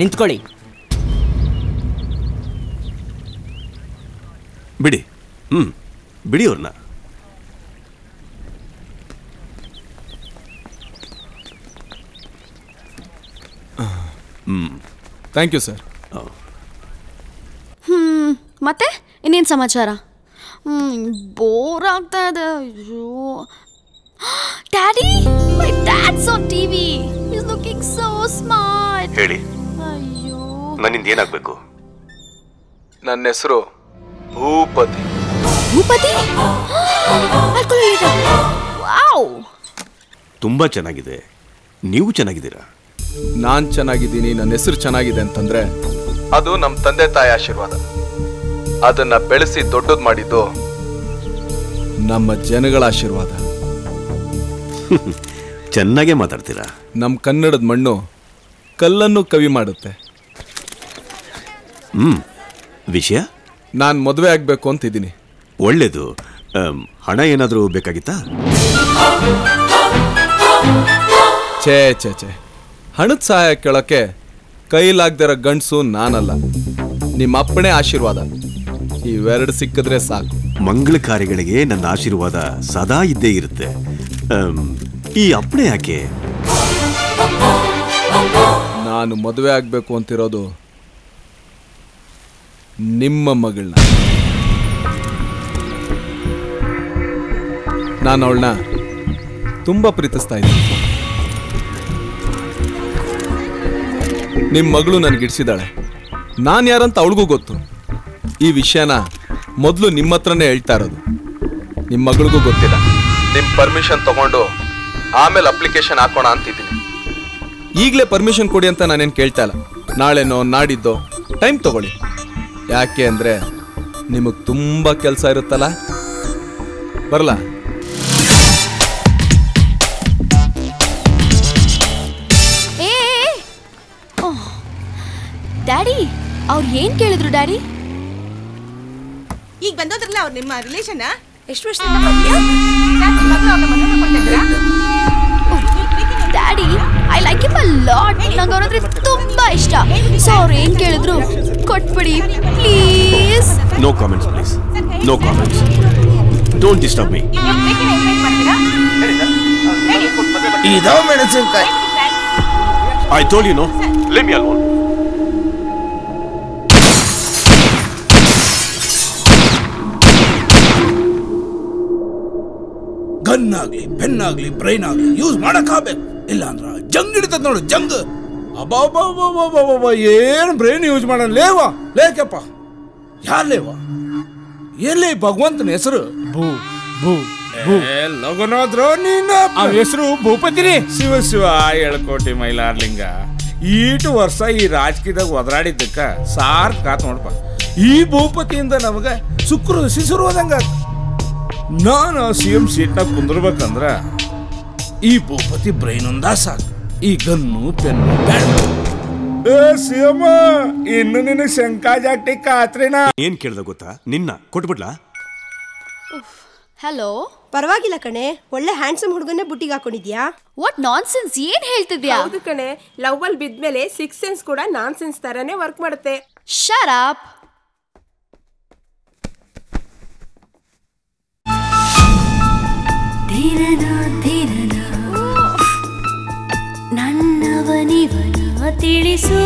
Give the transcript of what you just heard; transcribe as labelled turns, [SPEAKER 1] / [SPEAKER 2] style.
[SPEAKER 1] ನಿಂತ್ಕೊಳ್ಳಿ.
[SPEAKER 2] ಬಿಡಿ. ಬಿಡಿ ಅವ್ರನ್ನ.
[SPEAKER 3] Thank you sir.
[SPEAKER 4] ಮತ್ತೆ ಇನ್ನೇನು ಸಮಾಚಾರ? ಬೋರ್ ಆಗ್ತಾ ಇದೆ. ಅಯ್ಯೋ daddy, my dad's on TV. He is looking so smart.
[SPEAKER 2] ಹೇಳಿ.
[SPEAKER 4] ಅಯ್ಯೋ
[SPEAKER 2] ನನ್ನಿಂದ ಏನಾಗಬೇಕು?
[SPEAKER 3] ನನ್ನ ಹೆಸರು ಭೂಪತಿ.
[SPEAKER 4] ಭೂಪತಿ? ವಾವ್,
[SPEAKER 2] ತುಂಬಾ ಚೆನ್ನಾಗಿದೆ. ನೀವು ಚೆನ್ನಾಗಿದ್ದೀರಾ?
[SPEAKER 3] ನಾನು ಚೆನ್ನಾಗಿದ್ದೀನಿ, ನನ್ನ ಹೆಸರು ಚೆನ್ನಾಗಿದೆ ಅಂತಂದ್ರೆ ಅದು ನಮ್ಮ ತಂದೆ ತಾಯಿ ಆಶೀರ್ವಾದ. ಅದನ್ನ ಬೆಳೆಸಿ ದೊಡ್ಡದು ಮಾಡಿದ್ದು ನಮ್ಮ ಜನಗಳ ಆಶೀರ್ವಾದ.
[SPEAKER 2] ಚೆನ್ನಾಗೇ ಮಾತಾಡ್ತೀರಾ.
[SPEAKER 3] ನಮ್ಮ ಕನ್ನಡದ ಮಣ್ಣು ಕಲ್ಲನ್ನು ಕವಿ ಮಾಡುತ್ತೆ.
[SPEAKER 2] ವಿಷಯ?
[SPEAKER 3] ನಾನು ಮದುವೆ ಆಗಬೇಕು ಅಂತಿದ್ದೀನಿ.
[SPEAKER 2] ಒಳ್ಳೇದು. ಹಣ ಏನಾದರೂ ಬೇಕಾಗಿತ್ತಾ?
[SPEAKER 3] ಛೇ ಛೇ ಛೇ, ಹಣದ ಸಹಾಯ ಕೇಳೋಕ್ಕೆ ಕೈಲಾಗ್ದಿರೋ ಗಂಡಸು ನಾನಲ್ಲ, ನಿಮ್ಮ ಅಪ್ಪಣೆ ಆಶೀರ್ವಾದ. ಇವೆರಡು ಸಿಕ್ಕಿದ್ರೆ ಸಾಕು.
[SPEAKER 2] ಮಂಗಳ ಕಾರ್ಯಗಳಿಗೆ ನನ್ನ ಆಶೀರ್ವಾದ ಸದಾ ಇದ್ದೇ ಇರುತ್ತೆ. ಈ ಅಪ್ಪಣೆ ಯಾಕೆ?
[SPEAKER 3] ನಾನು ಮದುವೆ ಆಗಬೇಕು ಅಂತಿರೋದು ನಿಮ್ಮ ಮಗಳನ್ನ. ನಾನು ಅವಳನ್ನ ತುಂಬ ಪ್ರೀತಿಸ್ತಾ ಇದ್ದೀನಿ. ನಿಮ್ಮ ಮಗಳು ನನಗಿಡ್ಸಿದ್ದಾಳೆ. ನಾನು ಯಾರಂತ ಅವಳಿಗೂ ಗೊತ್ತು. ಈ ವಿಷಯನ ಮೊದಲು ನಿಮ್ಮ ಹತ್ರನೇ ಹೇಳ್ತಾ ಇರೋದು. ನಿಮ್ಮ ಮಗಳಿಗೂ ಗೊತ್ತಿಲ್ಲ. ನಿಮ್ಮ ಪರ್ಮಿಷನ್ ತಗೊಂಡು ಆಮೇಲೆ ಅಪ್ಲಿಕೇಶನ್ ಹಾಕೋಣ ಅಂತಿದ್ದೀನಿ. ಈಗಲೇ ಪರ್ಮಿಷನ್ ಕೊಡಿ ಅಂತ ನಾನೇನು ಕೇಳ್ತಾ ಇಲ್ಲ. ನಾಳೆನೋ ನಾಡಿದ್ದೋ ಟೈಮ್ ತಗೊಳ್ಳಿ. ಯಾಕೆ ಅಂದರೆ ನಿಮಗೆ ತುಂಬ ಕೆಲಸ ಇರುತ್ತಲ್ಲ. ಬರಲ್ಲ?
[SPEAKER 4] ಡ್ಯಾಡಿ, ಅವ್ರು ಏನ್ ಕೇಳಿದ್ರು ಡ್ಯಾಡಿ?
[SPEAKER 5] ಈಗ ಬಂದೋದ್ರಲ್ಲ ಅವ್ರು ನಿಮ್ಮ ರಿಲೇಷನ್. ಎಷ್ಟು ವರ್ಷದಿಂದ
[SPEAKER 4] daddy, I like him a lot. ನಂಗೆ ಅವ್ರಂದ್ರೆ ತುಂಬಾ ಇಷ್ಟ. ಸೊ ಅವ್ರು ಏನ್ ಕೇಳಿದ್ರು ಕೊಟ್ಬಿಡಿ please.
[SPEAKER 2] No comments please. No comments. Don't disturb me.
[SPEAKER 1] ಇದೋ ಮೆಣಸಿನಕಾಯಿ.
[SPEAKER 2] I told you no. Let me alone.
[SPEAKER 1] Gun ಆಗ್ಲಿ, ಪೆನ್ ಆಗ್ಲಿ, ಬ್ರೈನ್ ಆಗ್ಲಿ ಯೂಸ್ ಮಾಡಕ್ ಆಗ್ಬೇಕು. ಇಲ್ಲ ಅಂದ್ರ ಜಂಗ್ ಹಿಡಿತದ ನೋಡು, ಜಂಗ್. ಅಬ್ಬಬ್ಬಬ್ಬಬ್ಬಬ್ಬ, ಏನ್ ಬ್ರೈನ್ ಯೂಸ್ ಮಾಡಲ್ಲ ಲೇವಾ. ಲೇಕಪ್ಪ, ಯಾರ್ ಲೇವಾ? ಎಲ್ಲಿ ಭಗವಂತನ ಹೆಸರು? ಭೂ ಭೂ ಭೂ ಲಗುನಾದ್ರು. ನೀನ ಹೆಸರು ಭೂಪತಿನಿ. ಶಿವ ಶಿವ ಎಳ್ಕೋಟಿ ಮೈಲಾರ್ಲಿಂಗ. ಈಟು ವರ್ಷ ಈ ರಾಜಕೀಯದಾಗ ಒದರಾಡಿದ್ದಕ್ಕ ಸಾರ್ ಕಾತ್ ನೋಡಪ್ಪ. ಈ ಭೂಪತಿಯಿಂದ ನಮಗ ಶುಕ್ರ ಶಿಶುರು ಹೋದಂಗ. ನಾನು CM ಸೀಟ್ನಾಗ ಕುಂದಿರ್ಬೇಕಂದ್ರ ಈ ಭೂಪತಿ ಬ್ರೈನ್ ಒಂದ ಸಾಕು. ಈ ಗನ್ನು ಪೆನ್ನು ಬೇಡ. CM, ಇನ್ನು ನಿನಗೆ ಶಂಕಾ ಜಾಟಿ ಖಾತ್ರಿನಾ?
[SPEAKER 2] ಏನ್ ಕೇಳ್ದ ಗೊತ್ತಾ? ನಿನ್ನ ಕೊಟ್ಬಿಡ್ಲಾ?
[SPEAKER 4] ಹಲೋ.
[SPEAKER 6] ಪರವಾಗಿಲ್ಲ ಕಣೆ, ಒಳ್ಳೆ ಹ್ಯಾಂಡ್ಸಮ್ ಹುಡುಗನ್ನೇ ಬುಟ್ಟಿಗೆ ಹಾಕೊಂಡಿದ್ಯಾ.
[SPEAKER 4] ವಾಟ್ ನಾನ್ಸೆನ್ಸ್, ಏನ್ ಹೇಳ್ತಿದ್ಯಾ?
[SPEAKER 5] ಹೌದು ಕಣೆ, ಲವ್ ಅಲ್ಲಿ ಬಿದ್ಮೇಲೆ 6 ಸೆನ್ಸ್ ಕೂಡ ನಾನ್ಸೆನ್ಸ್ ತರನೇ ವರ್ಕ್ ಮಾಡುತ್ತೆ.
[SPEAKER 4] Shut up.
[SPEAKER 7] ನನ್ನವನಿವನ ತಿಳಿಸೋ